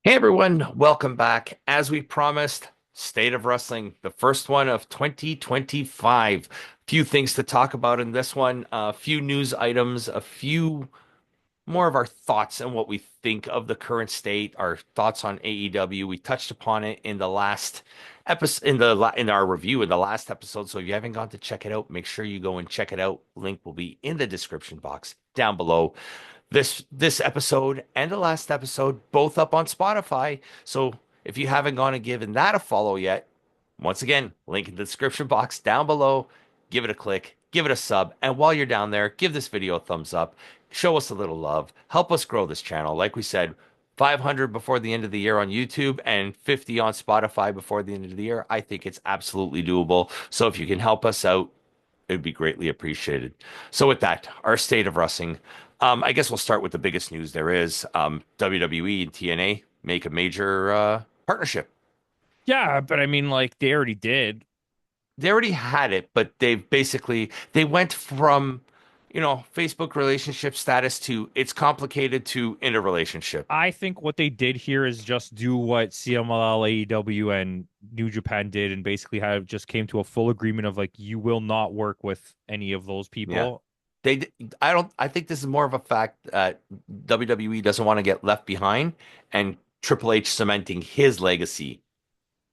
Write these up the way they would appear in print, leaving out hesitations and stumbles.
Hey everyone, welcome back. As we promised, State of Wrestling, the first one of 2025. Few things to talk about in this one, a few news items, a few more of our thoughts and what we think of the current state, our thoughts on AEW. We touched upon it in the last episode in our review in the last episode. So if you haven't gone to check it out, make sure you go and check it out. Link will be in the description box down below. This episode and the last episode both up on Spotify. So if you haven't gone and given that a follow yet, once again, link in the description box down below. Give it a click, give it a sub, and while you're down there, give this video a thumbs up. Show us a little love. Help us grow this channel. Like we said, 500 before the end of the year on YouTube and 50 on Spotify before the end of the year. I think it's absolutely doable. So if you can help us out, it would be greatly appreciated. So with that, our state of wrestling. I guess we'll start with the biggest news there is. WWE and TNA make a major partnership. Yeah, but I mean, like they already did. They already had it, but they went from, Facebook relationship status to it's complicated to in a relationship. I think what they did here is just do what CMLL, AEW, and New Japan did, and basically have just came to a full agreement of like you will not work with any of those Yeah. people. I think this is more of a fact that WWE doesn't want to get left behind and Triple H cementing his legacy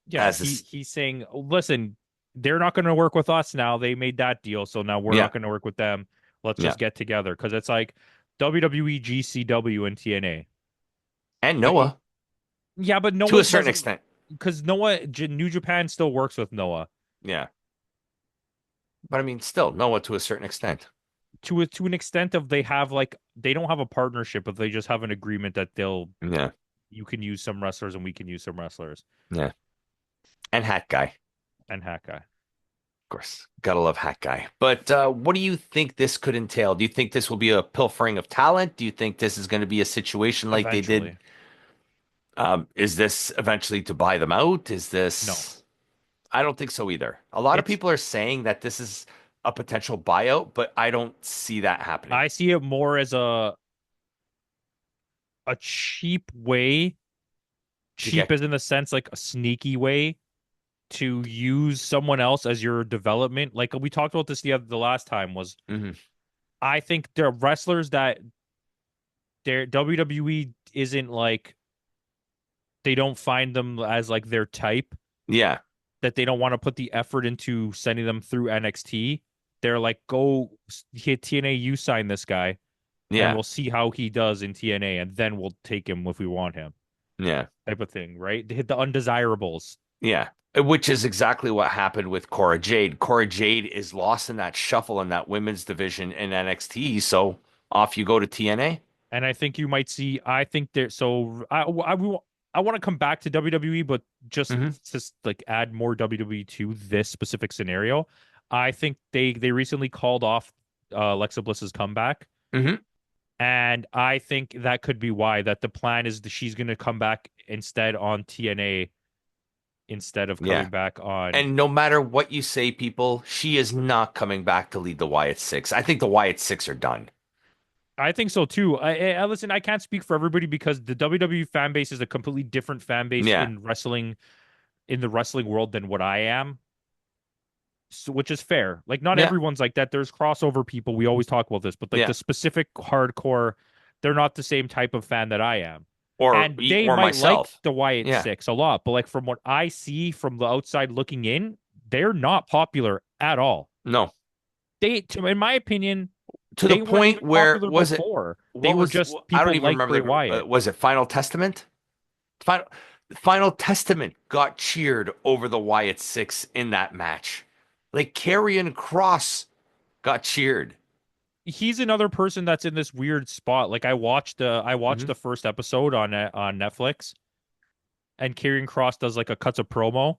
Yeah, as he this. he's saying, listen, they're not going to work with us now. They made that deal, so now we're Yeah. not going to work with them. Let's Yeah. just get together because it's like WWE, GCW, and TNA. And Like, Noah yeah, but to a Noah certain doesn't extent. because New Japan still works with Noah. Yeah. But I mean, still, Noah to a certain extent. To an extent of they have like they don't have a partnership, but they just have an agreement that they'll Yeah. you can use some wrestlers and we can use some wrestlers Yeah. And Hat Guy. and Hack Guy. Of course. Gotta love Hat Guy. But what do you think this could entail? Do you think this will be a pilfering of talent? Do you think this is going to be a situation like they did? Eventually, Is this eventually to buy them out? Is no, this? I don't think so either. A lot of it's people are saying that this is a potential buyout, but I don't see that happening. I see it more as a cheap way. To Cheap get, is in the sense like a sneaky way to use someone else as your development. Like we talked about this the last time was Mhm. I think there are wrestlers that their WWE isn't like they don't find them as like their type Yeah, that they don't want to put the effort into sending them through NXT. They're like, go hit TNA, you sign this guy, and yeah, we'll see how he does in TNA, and then we'll take him if we want him, yeah, type of thing, right? They hit the undesirables. yeah. Which is exactly what happened with Cora Jade. Cora Jade is lost in that shuffle in that women's division in NXT, so off you go to TNA. And I think you might see, I think there, so I want to come back to WWE, but Hmm. just like add more WWE to this specific scenario. I think they recently called off Alexa Bliss's comeback. Hmm. And I think that could be why that the plan is that she's going to come back instead on TNA instead of Yeah. coming back on. And no matter what you say, people, she is not coming back to lead the Wyatt Six. I think the Wyatt Six are done. I think so too. I listen. I can't speak for everybody because the WWE fan base is a completely different fan base Yeah. in the wrestling world than what I am. So, which is fair. Like not Yeah. everyone's like that. There's crossover people. We always talk about this, but like Yeah. the specific hardcore, they're not the same type of fan that I am. And they Or might like myself. the Wyatt Yeah. Six a lot, but like from what I see from the outside looking in, they're not popular at all. No. In my opinion, To the they weren't point even where popular was it before. They what were was just I don't people even like Bray remember Wyatt. was it Final Testament? Final Final Testament got cheered over the Wyatt Six in that match. Like Karrion Cross got cheered. He's another person that's in this weird spot. Like I watched Hmm. the first episode on Netflix, and Karrion Cross does like a cuts a promo,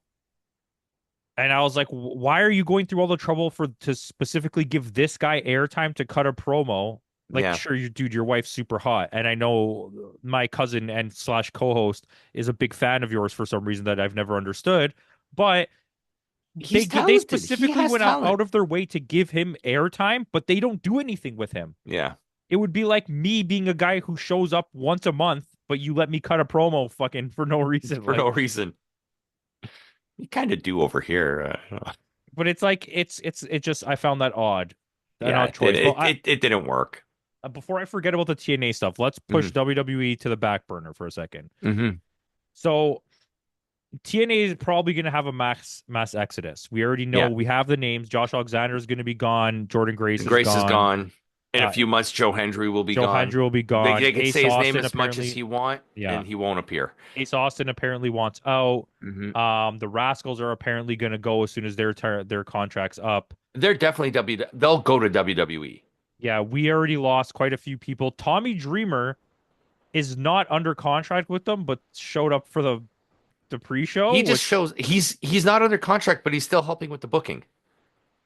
and I was like, why are you going through all the trouble for to specifically give this guy airtime to cut a promo? Like, Yeah. sure, you dude, your wife's super hot, and I know my cousin and slash co-host is a big fan of yours for some reason that I've never understood, but He's they talented. He specifically has went talent. out of their way to give him airtime, but they don't do anything with him. Yeah. It would be like me being a guy who shows up once a month but you let me cut a promo fucking for no reason. for no Like, reason. You kind of do over here. but it's like it just I found that odd, an Yeah, odd choice. But it didn't work. before I forget about the TNA stuff, let's push Hmm. WWE to the back burner for a second. Hmm. So TNA is probably going to have a mass exodus. We already know Yeah, we have the names. Josh Alexander is going to be gone. Jordan Grace is Grace is gone. gone. In a Uh, few months, Joe Hendry will be Joe gone. Hendry will be gone. They can Ace say his name Austin as much as apparently, he want, yeah. and he won't appear. Ace Austin apparently wants out. Hmm. The Rascals are apparently going to go as soon as their contracts up. They're definitely They'll go to WWE. Yeah, we already lost quite a few people. Tommy Dreamer is not under contract with them, but showed up for the pre-show, He just which shows he's not under contract, but he's still helping with the booking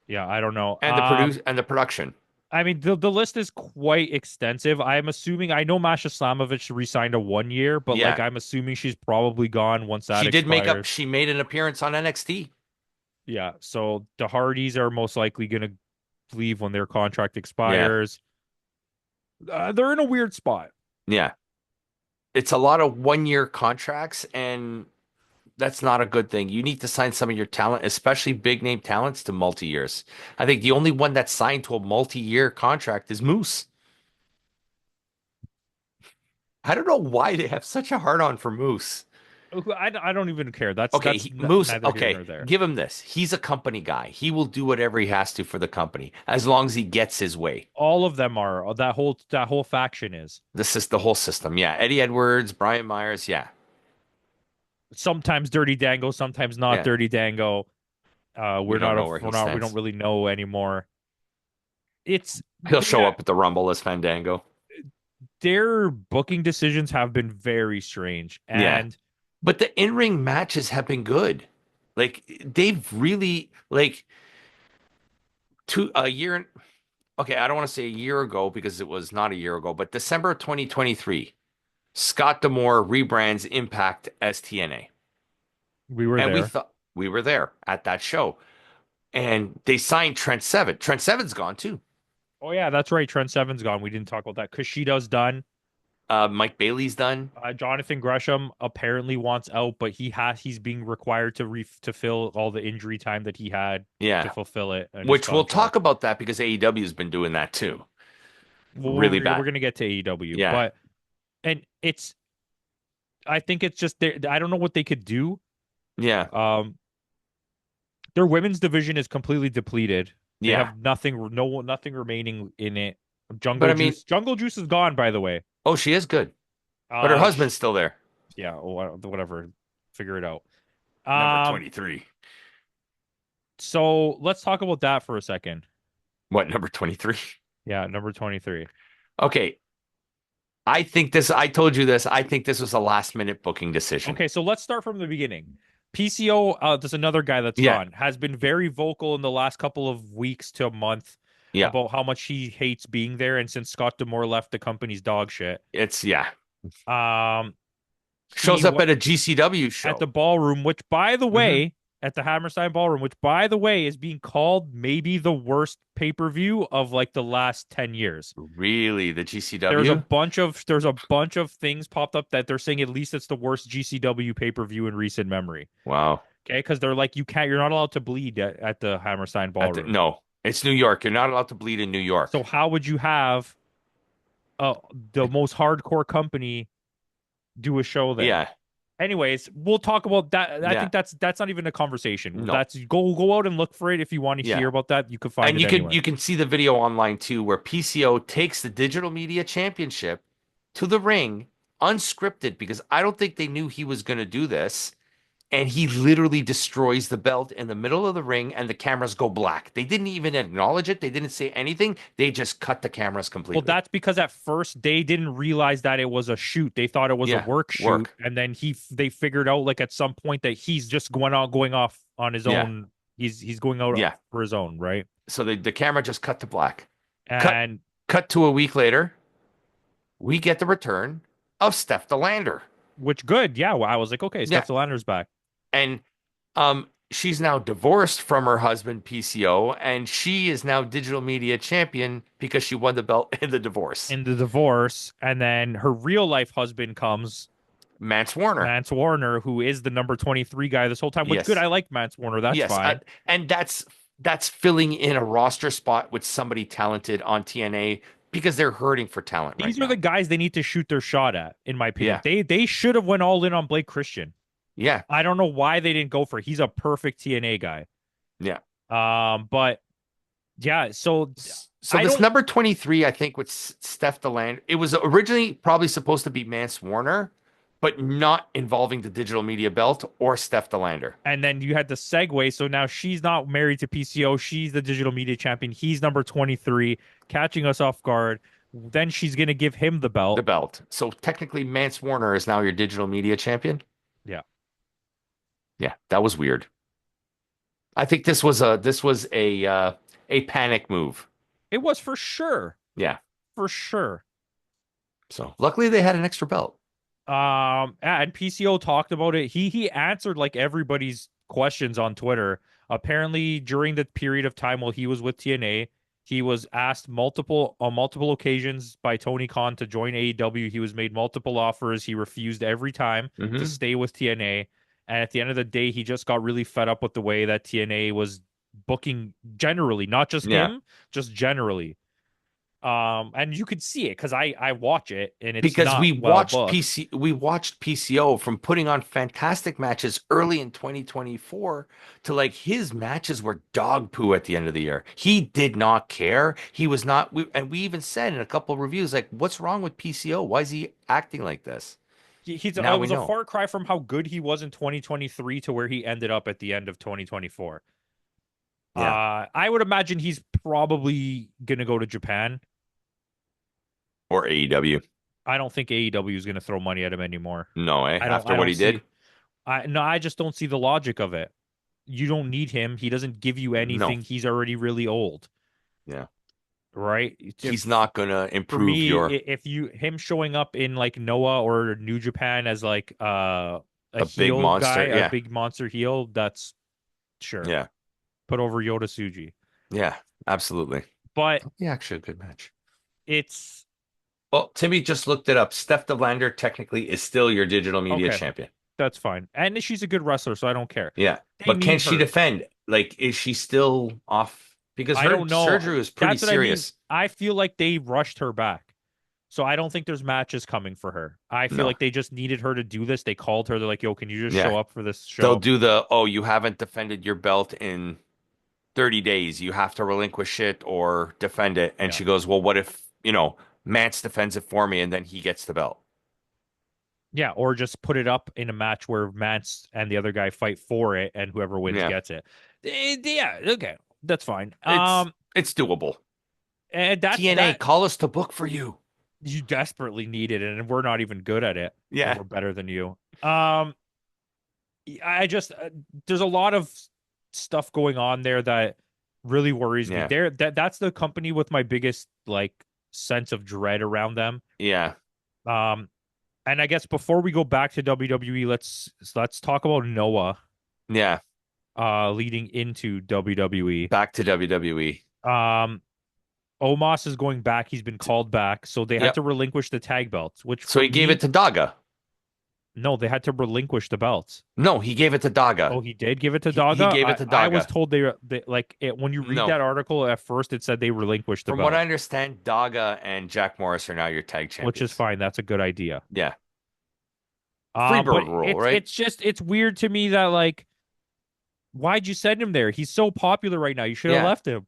yeah, I don't know. and the production. I mean the list is quite extensive. I'm assuming I know Masha Slamovich re-signed a 1 year, but like Yeah, I'm assuming she's probably gone once that she did make up. expires. She made an appearance on NXT. Yeah, so the Hardys are most likely gonna leave when their contract Yeah, expires. They're in a weird spot. yeah. It's a lot of 1 year contracts, and that's not a good thing. You need to sign some of your talent, especially big name talents, to multi years. I think the only one that's signed to a multi-year contract is Moose. I don't know why they have such a hard on for Moose. I don't even care. That's Okay, that's Moose, neither here okay, nor there. give him this. He's a company guy. He will do whatever he has to for the company as long as he gets his way. All of them are that whole faction is. This is the whole system. Yeah. Eddie Edwards, Brian Myers. Yeah. Sometimes Dirty Dango, sometimes not Yeah. Dirty Dango. We We're don't not a know where we're he not we don't stands. really know anymore. It's He'll show their up at the Rumble as Fandango. their booking decisions have been very strange, Yeah. and But the in-ring matches have been good. Like they've really like two a year. Okay, I don't want to say a year ago because it was not a year ago, but December 2023, Scott D'Amore rebrands Impact as TNA. we were And we there. thought we were there at that show. And they signed Trent Seven. Trent Seven's gone too. Oh yeah, that's right. Trent Seven's gone. We didn't talk about that. Kushida's done. Mike Bailey's done. Jonathan Gresham apparently wants out, but he's being required to fill all the injury time that he had to Yeah. fulfill it in his Which we'll talk contract. about that because AEW has been doing that too. Well, Really we're bad. gonna get to AEW, Yeah. but and it's I think it's just I don't know what they could do. Yeah. Um, their women's division is completely depleted. They Yeah. have nothing remaining in it. But I mean, Jungle Juice is gone, by the way. oh, she is good. But her Sh husband's still there. yeah, whatever. Figure it out. Number Um, 23. so let's talk about that for a second. What, number 23? Yeah, number 23. Okay. I told you this. I think this was a last minute booking decision. Okay, so let's start from the beginning. PCO, there's another guy that's Yeah. gone, has been very vocal in the last couple of weeks to a month Yeah. about how much he hates being there. And since Scott D'Amore left, the company's dog shit. Yeah. Um, Shows up at a GCW at the show. ballroom, which by the Hmm. way, at the Hammerstein Ballroom, which by the way is being called maybe the worst pay-per-view of like the last 10 years. Really? The There's a GCW? bunch of things popped up that they're saying at least it's the worst GCW pay-per-view in recent memory. Wow. Okay, because they're like you're not allowed to bleed at the Hammerstein Ballroom. No, it's New York. You're not allowed to bleed in New So York. how would you have the most hardcore company do a show there? Yeah. Anyways, we'll talk about that. I Yeah. think that's not even a conversation. No. That's go out and look for it if you want to Yeah. hear about that. You could find And it anywhere. you can see the video online too, where PCO takes the Digital Media Championship to the ring unscripted because I don't think they knew he was going to do this. And he literally destroys the belt in the middle of the ring, and the cameras go black. They didn't even acknowledge it. They didn't say anything. They just cut the cameras Well, completely. that's because at first they didn't realize that it was a shoot. They thought it was a Yeah, work shoot, work. and then they figured out like at some point that he's just going off on his Yeah, own. He's going out yeah. for his own, right? So the camera just cut to black. Cut And cut to a week later. We get the return of Steph Delander. which good, yeah. Well, I was like, okay, Yeah, Steph Delander's back. and she's now divorced from her husband PCO, and she is now digital media champion because she won the belt in the divorce. in the divorce, and then her real life husband comes, Mance Warner. Mance Warner, who is the number 23 guy this whole time, which good. Yes. I like Mance Warner. That's Yes. fine. And that's filling in a roster spot with somebody talented on TNA because they're hurting for talent right These are the now. guys they need to shoot their shot at, in my opinion. Yeah. They should have went all in on Blake Christian. Yeah. I don't know why they didn't go for it. He's a perfect TNA guy. Yeah. But yeah, so So I this don't. number 23, I think, with Steph DeLand, it was originally probably supposed to be Mance Warner, but not involving the digital media belt or Steph DeLander. And then you had the segue. So now she's not married to PCO. She's the digital media champion. He's number 23, catching us off guard. Then she's gonna give him the The belt. belt. So technically, Mance Warner is now your digital media champion. Yeah, Yeah, that was weird. I think this was a panic move. it was for sure, Yeah. for sure. So luckily they had an extra belt. And PCO talked about it. He answered like everybody's questions on Twitter. Apparently, during the period of time while he was with TNA, he was asked multiple occasions by Tony Khan to join AEW. He was made multiple offers. He refused every time to Hmm. stay with TNA. And at the end of the day, he just got really fed up with the way that TNA was booking generally, not just Yeah. him, just generally. And you could see it because I watch it and it's Because not well booked. We watched PCO from putting on fantastic matches early in 2024 to like his matches were dog poo at the end of the year. He did not care. He was not and we even said in a couple of reviews like what's wrong with PCO? Why is he acting like this? Now It we was a know. far cry from how good he was in 2023 to where he ended up at the end of 2024. Yeah. I would imagine he's probably gonna go to Japan. Or AEW. I don't think AEW is gonna throw money at him anymore. No, eh? I After what don't he did? see I just don't see the logic of it. You don't need him. He doesn't give you No. anything. He's already really old, Yeah. right? He's If not gonna for improve me, your if you him showing up in like Noah or New Japan as like a a big heel guy, monster. a Yeah. big monster heel, that's sure. Yeah. Put over Yoda Suji. Yeah. Absolutely. But Yeah, actually a good match. it's Well, Timmy just looked it up. Steph DeLander technically is still your digital media okay. champion. That's fine. And she's a good wrestler, so I don't care. Yeah. They But can need she her. defend? Like, is she still off? Because I her don't know. surgery was pretty That's what I mean. serious. I feel like they rushed her back. So I don't think there's matches coming for her. I feel No. like they just needed her to do this. They called her. They're like, yo, can you just Yeah. show up for this They'll show? do oh, you haven't defended your belt in 30 days. You have to relinquish it or defend it. And Yeah. she goes, well, what if, Mance defends it for me and then he gets the belt? Yeah. Or just put it up in a match where Mance and the other guy fight for it and whoever wins Yeah. gets it. Yeah. Okay. That's fine. It's doable. And that's TNA, that. call us to book for you. You desperately need it, and we're not even good at it, and Yeah. we're better than you. I just there's a lot of stuff going on there that really worries me. Yeah. That's the company with my biggest like sense of dread around them. Yeah. Um, and I guess before we go back to WWE, let's talk about Noah Yeah. leading into WWE. Back to WWE. Um, Omos is going back. He's been called back, so they had Yep. to relinquish the tag belts, which So for he gave me, it to Daga. no, they had to relinquish the belts. No, he gave it to Daga. Oh, he did give it to He Daga. gave it to I was Daga. told they like it when you read No. that article at first, it said they relinquished the From what I belt, understand, Daga and Jack Morris are now your tag which is champions. fine. That's a good idea. Yeah. But Freebird rule, right? it's weird to me that like, why'd you send him there? He's so popular right now. You should have Yeah. left him.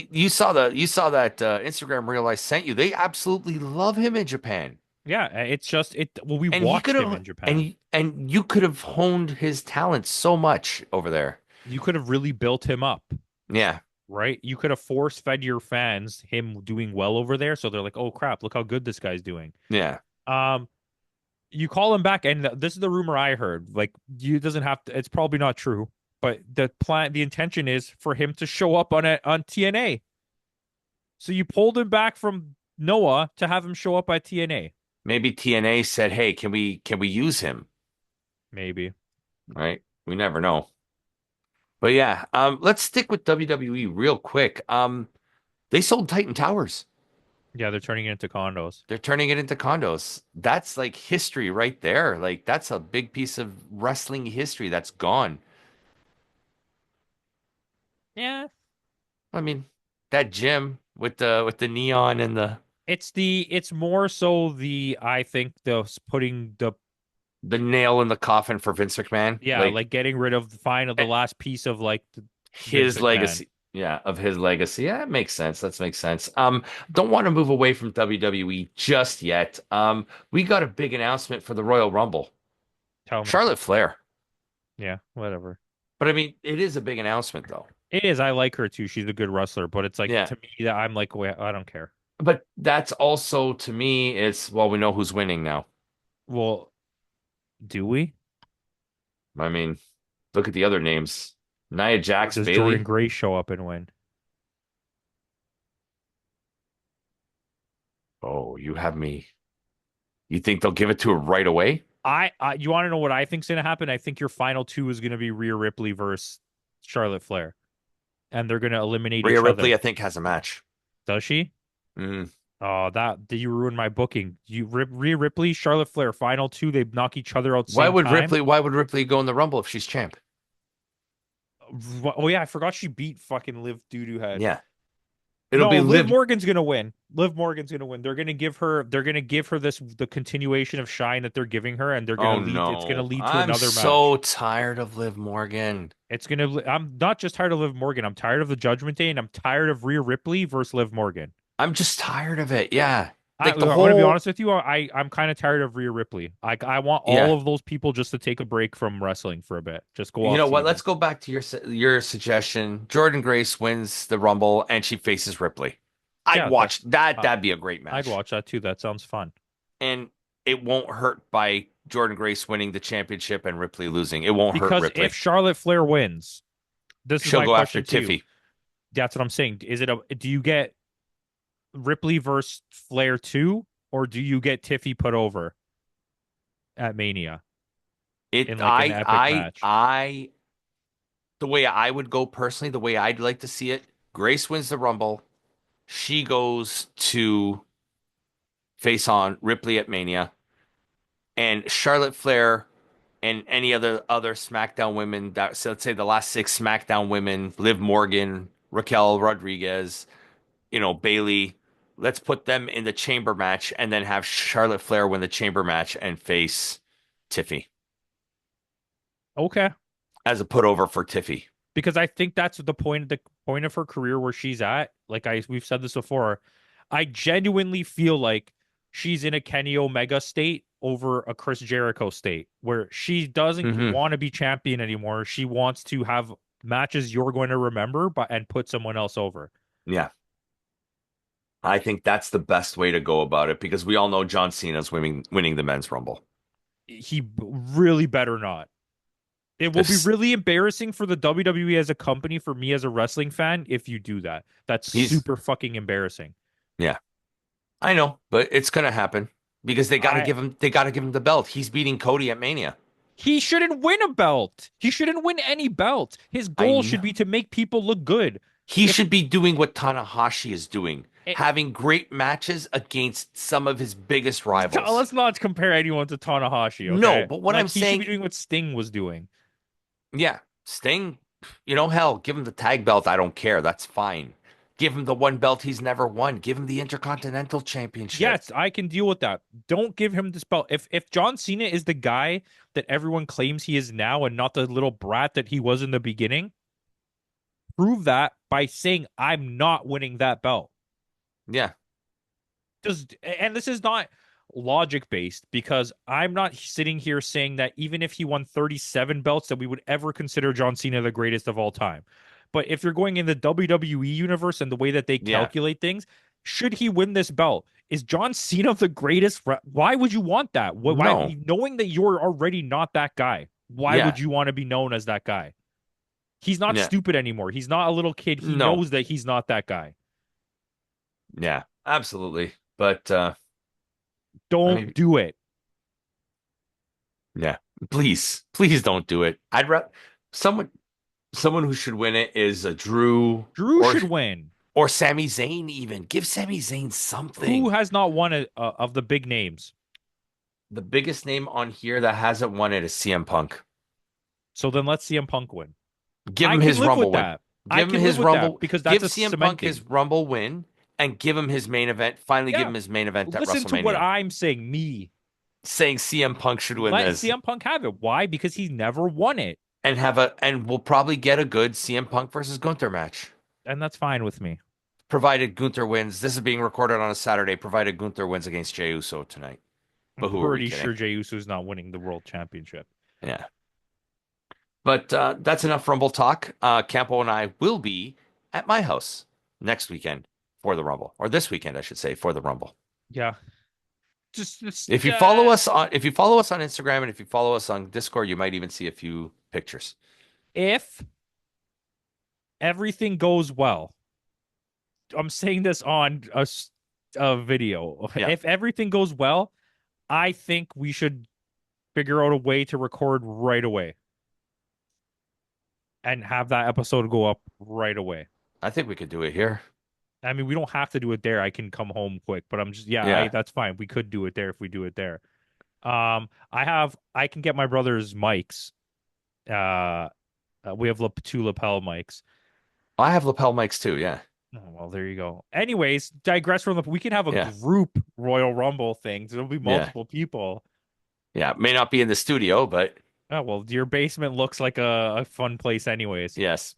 You saw that Instagram reel I sent you. They absolutely love him in Japan. Yeah, it's just it. Well, we And he watched could him have in Japan. and you could have honed his talent so much over there. You could have really built him up, Yeah. right? You could have force fed your fans him doing well over there, so they're like, "Oh crap, look how good this guy's doing." Yeah. Um, you call him back, and this is the rumor I heard. Like, you doesn't have to. It's probably not true, but the intention is for him to show up on TNA. So you pulled him back from Noah to have him show up at TNA. Maybe TNA said, "Hey, can we use him?" Maybe. Right? We never know. But yeah, let's stick with WWE real quick. They sold Titan Towers. Yeah, they're turning it into condos. They're turning it into condos. That's like history right there. Like that's a big piece of wrestling history that's gone. Yeah, I mean, that gym with the neon and it's more so the I think the putting the the nail in the coffin for Vince McMahon, yeah, like like getting rid of the final the last piece of like Vince his McMahon. legacy. Yeah, of his legacy. Yeah, it makes sense. That makes sense. Don't want to move away from WWE just yet. We got a big announcement for the Royal Rumble. Tell me. Charlotte Flair. Yeah, whatever. But I mean, it is a big announcement though. It is. I like her too. She's a good wrestler, but it's like Yeah. to me that I'm like, wait, I don't care. But that's also to me, it's well, we know who's winning now. Well, do we? I mean, look at the other names. Nia Or Jax, does Jordan Bailey. Grace show up and win? Oh, you have me. You think they'll give it to her right away? You want to know what I think's gonna happen? I think your final two is gonna be Rhea Ripley versus Charlotte Flair, and they're gonna eliminate Rhea each Ripley, other. I think, has a match. Does she? Mm. Oh, that did you ruin my booking? Rhea Ripley, Charlotte Flair, final two. They knock each other out Why same would time. Ripley? Why would Ripley go in the Rumble if she's champ? Oh yeah, I forgot she beat fucking Liv Doodoo Head. Yeah, it'll No, be Liv Liv. Morgan's gonna win. Liv Morgan's gonna win. They're gonna give her this the continuation of shine that they're giving her, and they're gonna Oh lead. It's gonna no, lead to I'm another so match. tired of Liv Morgan. I'm not just tired of Liv Morgan. I'm tired of the Judgment Day, and I'm tired of Rhea Ripley versus Liv Morgan. I'm just tired of it. Yeah, I'm like the gonna be whole. honest with you. I'm kind of tired of Rhea Ripley. I want all Yeah, of those people just to take a break from wrestling for a bit. Just go you off know what? Let's season. go back to your suggestion. Jordan Grace wins the Rumble and she faces Ripley. I'd Yeah, that watch that. uh, That'd be a great I'd match, watch that too. That sounds fun. and it won't hurt by Jordan Grace winning the championship and Ripley losing. It won't hurt Because if Ripley. Charlotte Flair wins, this is She'll my go after question to you. Tiffy. That's what I'm saying. Do you get Ripley versus Flair 2, or do you get Tiffy put over at Mania It in like an epic match? the way I would go personally, the way I'd like to see it, Grace wins the Rumble. She goes to face on Ripley at Mania, and Charlotte Flair and any other SmackDown women that so let's say the last six SmackDown women, Liv Morgan, Raquel Rodriguez, Bailey. Let's put them in the chamber match and then have Charlotte Flair win the chamber match and face Tiffy Okay. as a put over for Tiffy. Because I think that's the point of her career where she's at. Like we've said this before. I genuinely feel like she's in a Kenny Omega state over a Chris Jericho state where she doesn't Hmm. want to be champion anymore. She wants to have matches you're going to remember but and put someone else over. Yeah. I think that's the best way to go about it because we all know John Cena's winning the men's rumble. He really better not. It will be If really embarrassing for the WWE as a company, for me as a wrestling fan, if you do that. That's he's super fucking embarrassing. Yeah, I know, but it's gonna happen because I they gotta give him the belt. He's beating Cody at Mania. He shouldn't win a belt. He shouldn't win any belt. His I goal should know. be to make people look good. He If should be doing what Tanahashi is doing, eh, having great matches against some of his biggest rivals. let's not compare anyone to Tanahashi, No, okay? but what I'm Like he should be saying, doing what Sting was doing. yeah, Sting, hell, give him the tag belt. I don't care. That's fine. Give him the one belt he's never won. Give him the Intercontinental Championship. Yes, I can deal with that. Don't give him this belt. If John Cena is the guy that everyone claims he is now and not the little brat that he was in the beginning, prove that by saying I'm not winning that belt. Yeah, And this is not logic based because I'm not sitting here saying that even if he won 37 belts that we would ever consider John Cena the greatest of all time. But if you're going in the WWE universe and the way that they yeah, calculate things, should he win this belt? Is John Cena the greatest? Why would you want that? no, Knowing that you're already not that guy, why yeah, would you want to be known as that guy? He's not yeah, stupid anymore. He's not a little kid. He no, knows that he's not that guy. yeah, absolutely. But I Don't mean, do it. yeah, please don't do it. I'd rather someone. Someone who should win it is a Drew Drew should win. or Sami Zayn even. Give Sami Zayn Who something. has not won of the big names? The biggest name on here that hasn't won it is CM Punk. So then let's CM Punk win. Give I him can his live with Rumble win. that. I Give him can live his with that Rumble. because Give that's a CM Punk his cementing. Rumble win and give him his main event. Finally, give Yeah. him his main event at Listen to what WrestleMania. I'm saying, me. Saying CM Punk should win Let this CM Punk have it. Why? Because he's never won it. and we'll probably get a good CM Punk versus Gunther match. And that's fine with me. Provided Gunther wins. This is being recorded on a Saturday. Provided Gunther wins against Jey Uso tonight. I'm But who are we pretty kidding? sure Jey Uso's not winning the world championship. Yeah. But that's enough Rumble talk. Campo and I will be at my house next weekend for the Rumble, or this weekend, I should say, for the Rumble. Yeah. Just If you follow us on Instagram and if you follow us on Discord, you might even see a few pictures. if everything goes well, I'm saying this on a video. Yeah. If everything goes well, I think we should figure out a way to record right away and have that episode go up right away. I think we could do it here. I mean, we don't have to do it there. I can come home quick, but I'm just Yeah. that's fine. We could do it there if we do it there. I can get my brother's mics. We have two lapel mics. I have lapel mics too. Yeah. Oh, well, there you go. Anyways, digress from we can have a Yeah. group Royal Rumble thing. There'll be Yeah. multiple people. Yeah. May not be in the studio, but Oh, well, your basement looks like a fun place anyways. yes.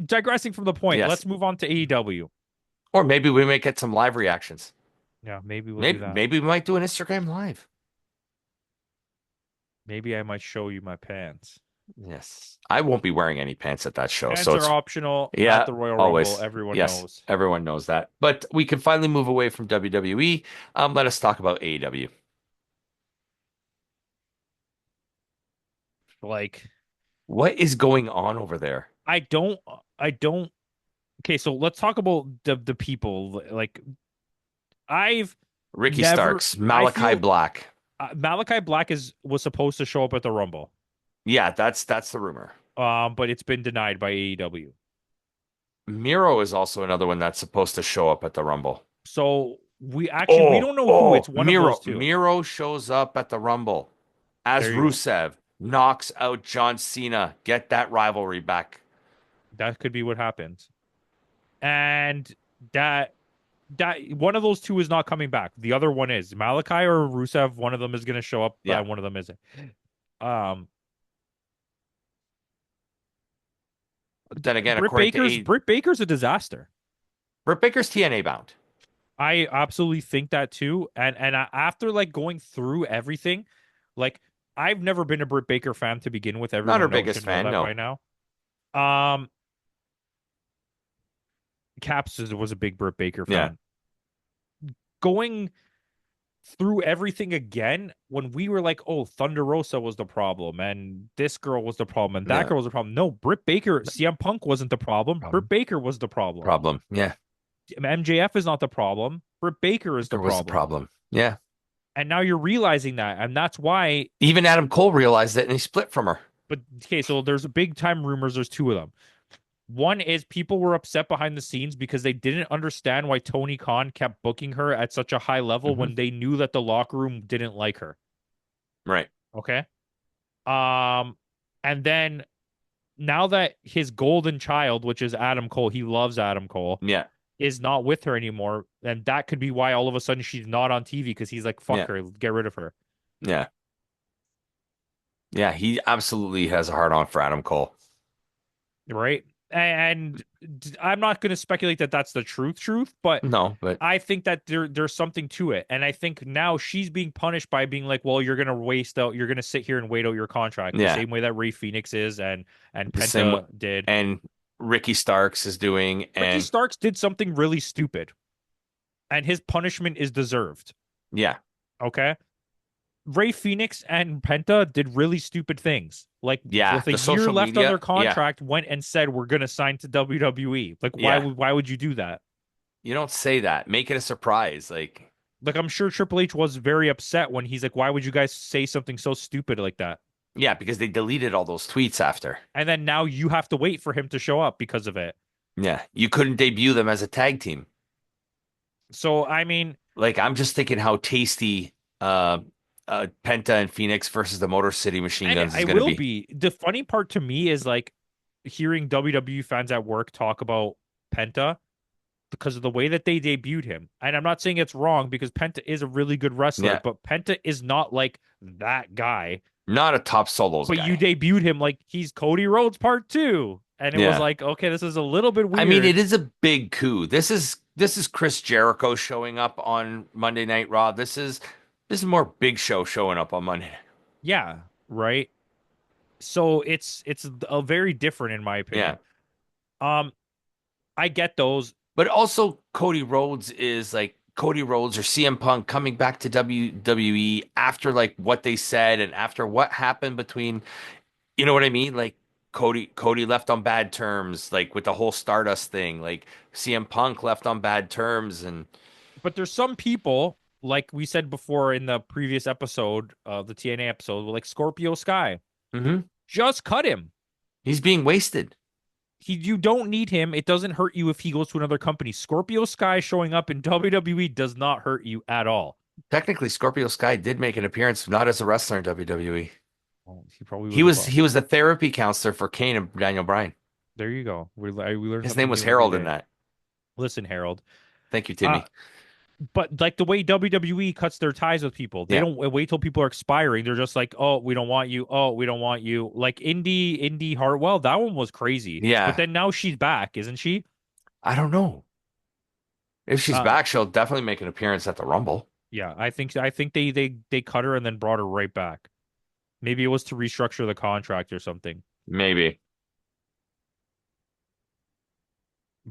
Digressing from the point, Yes. let's move on to AEW. Or maybe we might get some live reactions. Yeah, maybe we'll do Maybe that. maybe we might do an Instagram live. Maybe I might show you my pants. Yes. I won't be wearing any pants at that show. Pants So are it's optional yeah, at the Royal always. Rumble. Everyone Yes. knows. Everyone knows that. But we can finally move away from WWE. Let us talk about AEW. Like, What is going on over there? I don't. Okay, so let's talk about the people. Like, I've Ricky never. Starks, I Malachi feel Black. Malachi Black was supposed to show up at the Rumble. Yeah, that's the rumor. But it's been denied by AEW. Miro is also another one that's supposed to show up at the Rumble. So we don't know who. It's one Miro. of those two. Miro shows up at the Rumble as There you go. Rusev, knocks out John Cena. Get that rivalry back. That could be what happens. And that one of those two is not coming back. The other one is Malachi or Rusev. One of them is going to show up. Yeah. One of them isn't. Um, But then again, according to Britt Baker's a disaster. Britt Baker's TNA bound. I absolutely think that too. And after like going through everything, like I've never been a Britt Baker fan to begin with. Everyone Not her knows, biggest should know fan, that no. by now. Caps was a big Britt Baker fan. Yeah. Going through everything again, when we were like, oh, Thunder Rosa was the problem, and this girl was the problem, and that Yeah. girl was the problem. No, Britt Baker, CM Punk wasn't the problem. Britt Baker was the problem. Yeah. MJF is not the problem. Britt Baker is the There was problem. the problem. Yeah. And now you're realizing that, and that's why. Even Adam Cole realized it and he split from her. But okay, so there's a big time rumors. There's two of them. One is people were upset behind the scenes because they didn't understand why Tony Khan kept booking her at such a high level when they knew that the locker room didn't like her. Right. Okay. And then now that his golden child, which is Adam Cole, he loves Adam Cole, Yeah. is not with her anymore. And that could be why all of a sudden she's not on TV because he's like, fuck her, get rid of her. Yeah. Yeah, he absolutely has a hard on for Adam Cole. Right. And I'm not going to speculate that that's the truth, but No, but I think that there's something to it. And I think now she's being punished by being like, well, you're going to sit here and wait out your contract. Yeah. The same way that Ray Phoenix is and The same way- Penta did. and Ricky Starks is doing Ricky and Starks did something really stupid. And his punishment is deserved. yeah. Okay. Ray Phoenix and Penta did really stupid things. Like, Yeah, with the a year social left on media, their contract, went and said, we're going to sign to WWE. Like, Yeah. why would you do that? You don't say that. Make it a surprise. Like I'm sure Triple H was very upset when he's like, why would you guys say something so stupid like that? Yeah, because they deleted all those tweets after. And then now you have to wait for him to show up because of it. Yeah, you couldn't debut them as a tag team. So, I mean, Like I'm just thinking how tasty Penta and Phoenix versus the Motor City Machine and Guns is it going to will be. be. The funny part to me is like hearing WWE fans at work talk about Penta because of the way that they debuted him. And I'm not saying it's wrong because Penta is a really good wrestler, Yeah, but Penta is not like that guy. not a top solos But you guy. debuted him like he's Cody Rhodes part two. And it was Yeah. like, okay, this is a little bit I mean, weird. it is a big coup. This is Chris Jericho showing up on Monday Night Raw. This is more Big Show showing up on Monday. Yeah, right. So it's a very different in my Yeah. opinion. Um, I get those, But also Cody Rhodes is like Cody Rhodes or CM Punk coming back to WWE after like what they said and after what happened between, you know what I mean? Like Cody left on bad terms, like with the whole Stardust thing. Like CM Punk left on bad terms and but there's some people, like we said before in the previous episode, the TNA episode, like Scorpio Sky. Mhm. Just cut him. He's being wasted. You don't need him. It doesn't hurt you if he goes to another company. Scorpio Sky showing up in WWE does not hurt you at all. Technically, Scorpio Sky did make an appearance, not as a wrestler in WWE. Well, he probably He would have. was he was the therapy counselor for Kane and Daniel Bryan. There you go. We learn His name something was new every Harold in day. that. Listen, Harold. Thank you, Uh, Timmy. but like the way WWE cuts their ties with people, they Yeah. don't wait till people are expiring. They're just like, oh, we don't want you. Oh, we don't want you. Like Indy Hartwell, that one was crazy. But Yeah. then now she's back, isn't she? I don't know. If she's Uh, back, she'll definitely make an appearance at the Rumble. yeah, I think they cut her and then brought her right back. Maybe it was to restructure the contract or something. Maybe.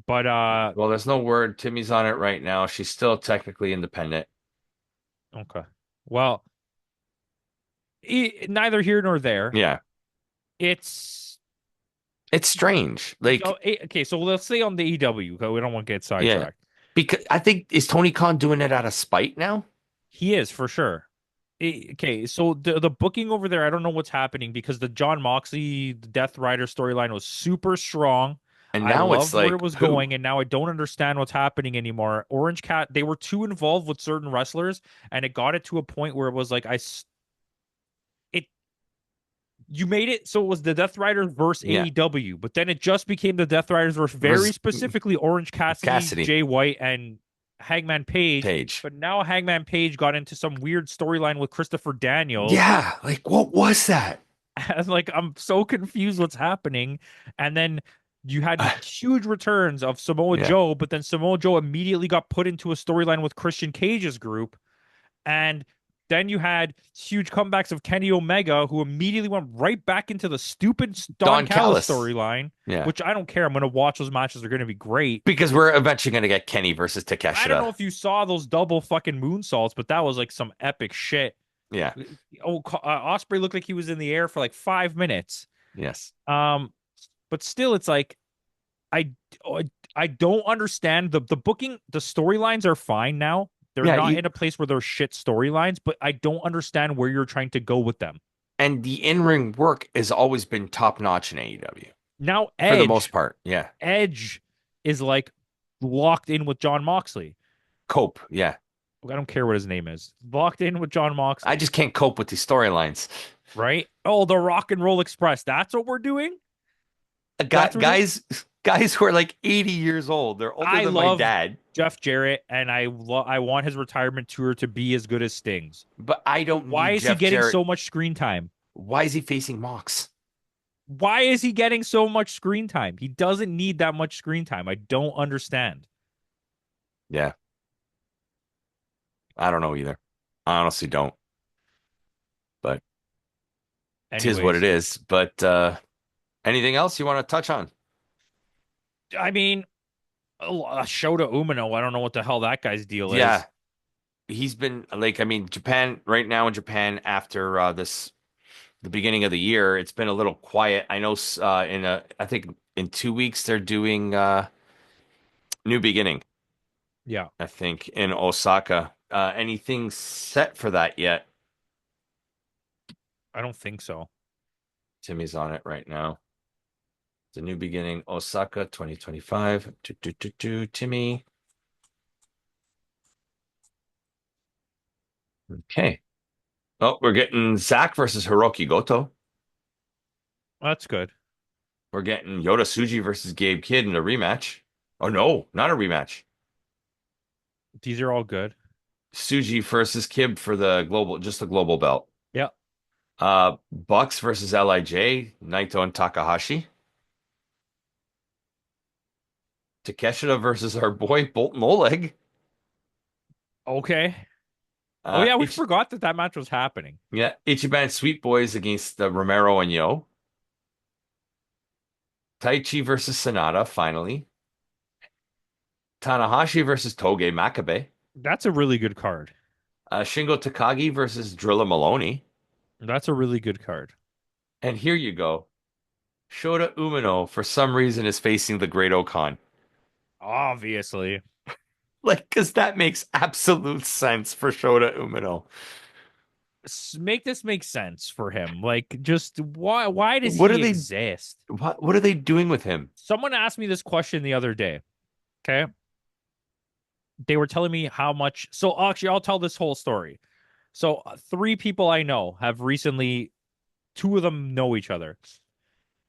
But Well, there's no word. Timmy's on it right now. She's still technically independent. okay. Well, neither here nor there. Yeah. It's It's strange. Like, okay. So let's say on the EW, okay, we don't want to get yeah. sidetracked. Because I think is Tony Khan doing it out of spite now? He is for sure. Okay, so the booking over there, I don't know what's happening because the John Moxley the Death Rider storyline was super strong. And I now it's loved where it like was poo. going, and now I don't understand what's happening anymore. Orange Cat, they were too involved with certain wrestlers, and it got it to a point where it was like it you made it so it was the Death Riders versus Yeah. AEW, but then it just became the Death Riders versus very Was specifically Orange Cassidy, Cassidy Jay White, and Hangman Page. Page. But now Hangman Page got into some weird storyline with Christopher Daniels. Yeah. Like, what was that? And like I'm so confused what's happening. And then you had huge returns of Samoa Yeah. Joe, but then Samoa Joe immediately got put into a storyline with Christian Cage's group. And then you had huge comebacks of Kenny Omega, who immediately went right back into the stupid Don Don Callis Callis. storyline, Yeah. which I don't care. I'm going to watch those matches. They're going to be great. Because we're eventually going to get Kenny versus I don't know Takeshita. if you saw those double fucking moonsaults, but that was like some epic shit. Yeah. Oh, Osprey looked like he was in the air for like 5 minutes. Yes. Um, but still, it's like I I don't understand the booking. The storylines are fine now. They're Yeah. not in a place where they're shit storylines, but I don't understand where you're trying to go with them. And the in-ring work has always been top-notch in AEW Now for the most Edge, part. Yeah. Edge is like locked in with John Moxley. Cope. Yeah. I don't care what his name is. Locked in with John I Moxley, just can't cope with these storylines. right? Oh, the Rock and Roll Express. That's what we're doing. That's what we're doing. Guys who are like 80 years old. They're older I than my love dad, Jeff Jarrett, and I want his retirement tour to be as good as Sting's. but I don't Why need is he Jeff getting Jarrett. so much screen time? Why is he facing Mox? Why is he getting so much screen time? He doesn't need that much screen time. I don't understand. Yeah. I don't know either. I honestly don't. But tis what it Anyways, is. But anything else you want to touch on? I mean, Shota Umino, I don't know what the hell that guy's deal Yeah. is. He's been like, I mean, Japan right now in Japan after the beginning of the year, it's been a little quiet. I know I think in 2 weeks they're doing New Beginning, Yeah, I think, in Osaka. Anything set for that yet? I don't think so. Timmy's on it right now. The new beginning, Osaka 2025. Timmy. Okay. Oh, we're getting Zach versus Hiroki Goto. That's good. We're getting Yota Tsuji versus Gabe Kidd in a rematch. Oh no, not a rematch. These are all good. Tsuji versus Kidd for the global, just the global belt. Yeah. Bucks versus LIJ, Naito and Takahashi. Takeshita versus our boy Bolton Oleg. Okay. Oh yeah, we Ich forgot that that match was happening. Yeah, Ichiban Sweet Boys against Romero and Yo. Taichi versus Sonata, finally. Tanahashi versus Toge Makabe. That's a really good card. Shingo Takagi versus Drilla Maloney. That's a really good card. And here you go. Shota Umino, for some reason, is facing the Great Okan. Obviously. Like, because that makes absolute sense for Shota Umino. Make this make sense for him. Like, just why does What are he they exist? what are they doing with him? Someone asked me this question the other day. Okay. They were telling me how much. So actually, I'll tell this whole story. So three people I know have recently, two of them know each other.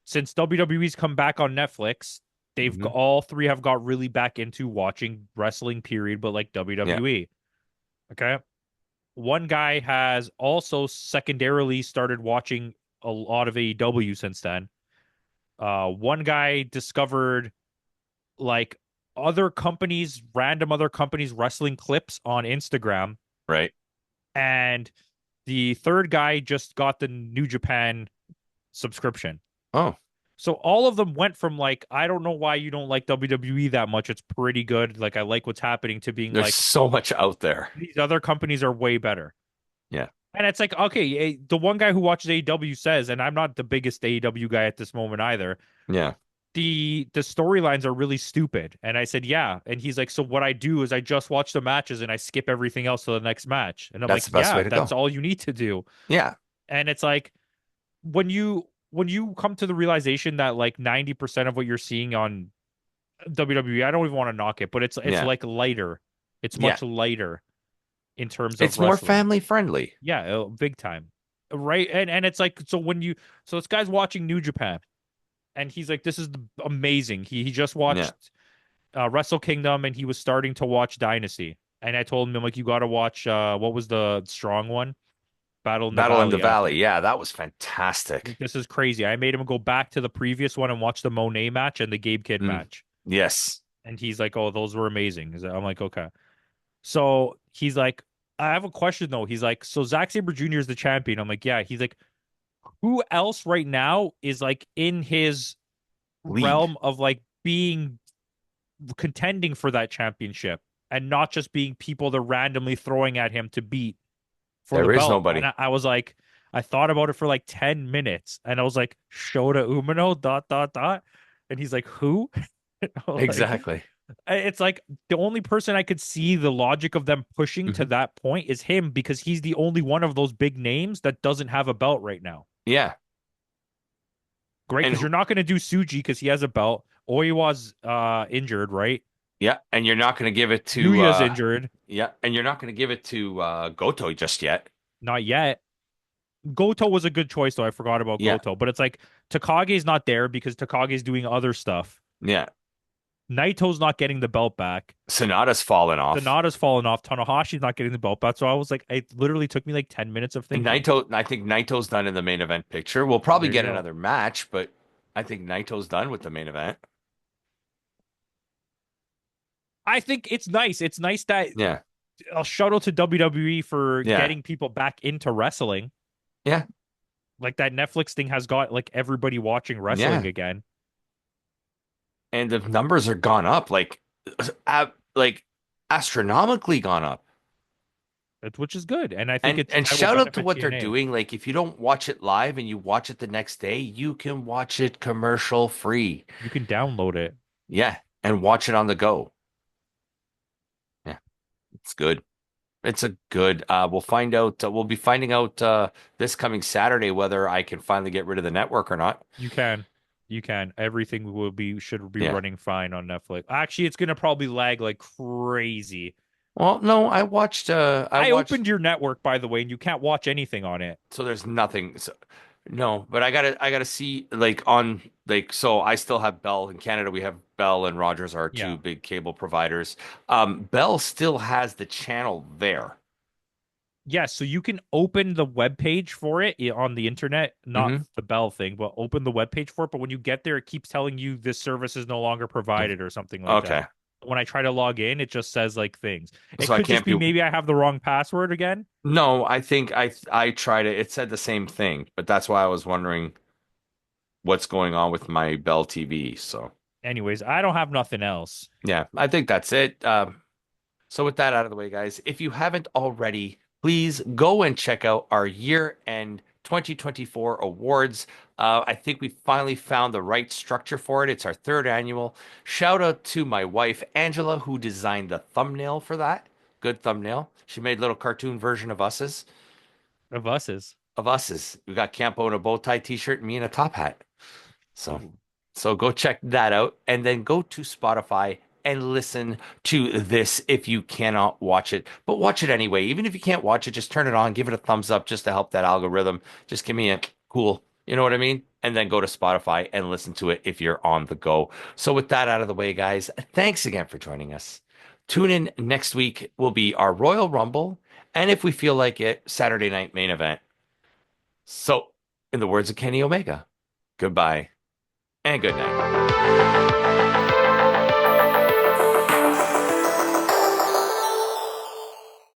Since WWE's come back on Netflix, Hmm. all three have got really back into watching wrestling, period, but like Yeah, WWE. Okay. One guy has also secondarily started watching a lot of AEW since then. One guy discovered like random other companies wrestling clips on Instagram, right. and the third guy just got the New Japan subscription. Oh, So all of them went from like, I don't know why you don't like WWE that much. It's pretty good. Like I like what's happening to being there's like so much out there. these other companies are way better. Yeah, And it's like, okay, the one guy who watches AEW says, and I'm not the biggest AEW guy at this moment either, yeah. the storylines are really stupid. And I said, yeah. And he's like, so what I do is I just watch the matches and I skip everything else to the next match. And I'm That's like, the best yeah, way to that's go. all you need to do. Yeah, And it's like when you come to the realization that like 90% of what you're seeing on WWE, I don't even want to knock it, but it's yeah, like lighter. It's yeah. much lighter in terms of It's more wrestling. family friendly. Yeah, big time. Right. And it's like so this guy's watching New Japan and he's like, this is amazing. He just Yeah. watched Wrestle Kingdom and he was starting to watch Dynasty. And I told him, I'm like, you got to watch what was the strong one? Battle in the Battle in the Valley, I Valley. think. Yeah, that was Like, fantastic. this is crazy. I made him go back to the previous one and watch the Monet match and the Gabe Kidd Mm. match. Yes. And he's like, oh, those were amazing. I'm like, okay. So he's like, I have a question though. He's like, so Zack Sabre Jr. is the champion. I'm like, yeah. He's like, who else right now is like in his League. realm of like being contending for that championship and not just being people they're randomly throwing at him to beat for the There is belt? And nobody. I was like, I thought about it for like 10 minutes and I was like, Shota Umino, dot, dot, dot. And he's like, who? Like, Exactly. it's like the only person I could see the logic of them pushing to Hmm. that point is him because he's the only one of those big names that doesn't have a belt right now. Yeah. Great, And because you're not going to do Suji because he has a belt. Oiwa's injured, right? yeah, and you're not going to give it to Yuya's injured, yeah, and you're not going to give it to Goto just yet. not yet. Goto was a good choice, though. I forgot about Yeah. Goto, but it's like Takage's not there because Takage's doing other stuff. Yeah. Naito's not getting the belt back. Sonata's fallen off. Sonata's fallen off. Tanahashi's not getting the belt back. So I was like, it literally took me like 10 minutes of And thinking. Naito, I think Naito's done in the main event picture. We'll probably There you get go. another match, but I think Naito's done with the main event. I think it's nice. It's nice that Yeah. I'll shout out to WWE for Yeah. getting people back into wrestling. Yeah. Like that Netflix thing has got like everybody watching wrestling Yeah. again, And the numbers are gone up like astronomically gone up. which is good. And I think And that will shout out to benefit what they're TNA. doing. Like if you don't watch it live and you watch it the next day, you can watch it commercial free. You can download it. Yeah, and watch it on the go. Yeah, it's good. It's a good. We'll find out. We'll be finding out this coming Saturday whether I can finally get rid of the network or not. You can. You can. Everything will be should be Yeah. running fine on Netflix. Actually, it's gonna probably lag like crazy. Well, no, I watched. I I watched. opened your network, by the way, and you can't watch anything on it. So there's nothing. So, no, but I gotta see like on like so I still have Bell in Canada. We have Bell and Rogers, our two Yeah. big cable providers. Bell still has the channel there. Yes, so you can open the web page for it on the internet, not Hmm. the Bell thing, but open the web page for it. But when you get there, it keeps telling you this service is no longer provided or something like that. Okay. When I try to log in, it just says like things. It So I could just can't be be. maybe I have the wrong password again. No, I think I tried it. It said the same thing, but that's why I was wondering what's going on with my Bell TV. So Anyways, I don't have nothing else. yeah, I think that's it. So with that out of the way, guys, if you haven't already, please go and check out our year-end 2024 awards. I think we finally found the right structure for it. It's our third annual. Shout out to my wife, Angela, who designed the thumbnail for that. Good thumbnail. She made a little cartoon version of us's. Of us's. Of us's. We got Campo in a bow tie t-shirt and me in a top hat. So, so go check that out and then go to Spotify and listen to this if you cannot watch it. But watch it anyway. Even if you can't watch it, just turn it on, give it a thumbs up just to help that algorithm. Just give me a cool, you know what I mean? And then go to Spotify and listen to it if you're on the go. So with that out of the way, guys, thanks again for joining us. Tune in next week will be our Royal Rumble, and if we feel like it, Saturday night main event. So, in the words of Kenny Omega, goodbye and good night.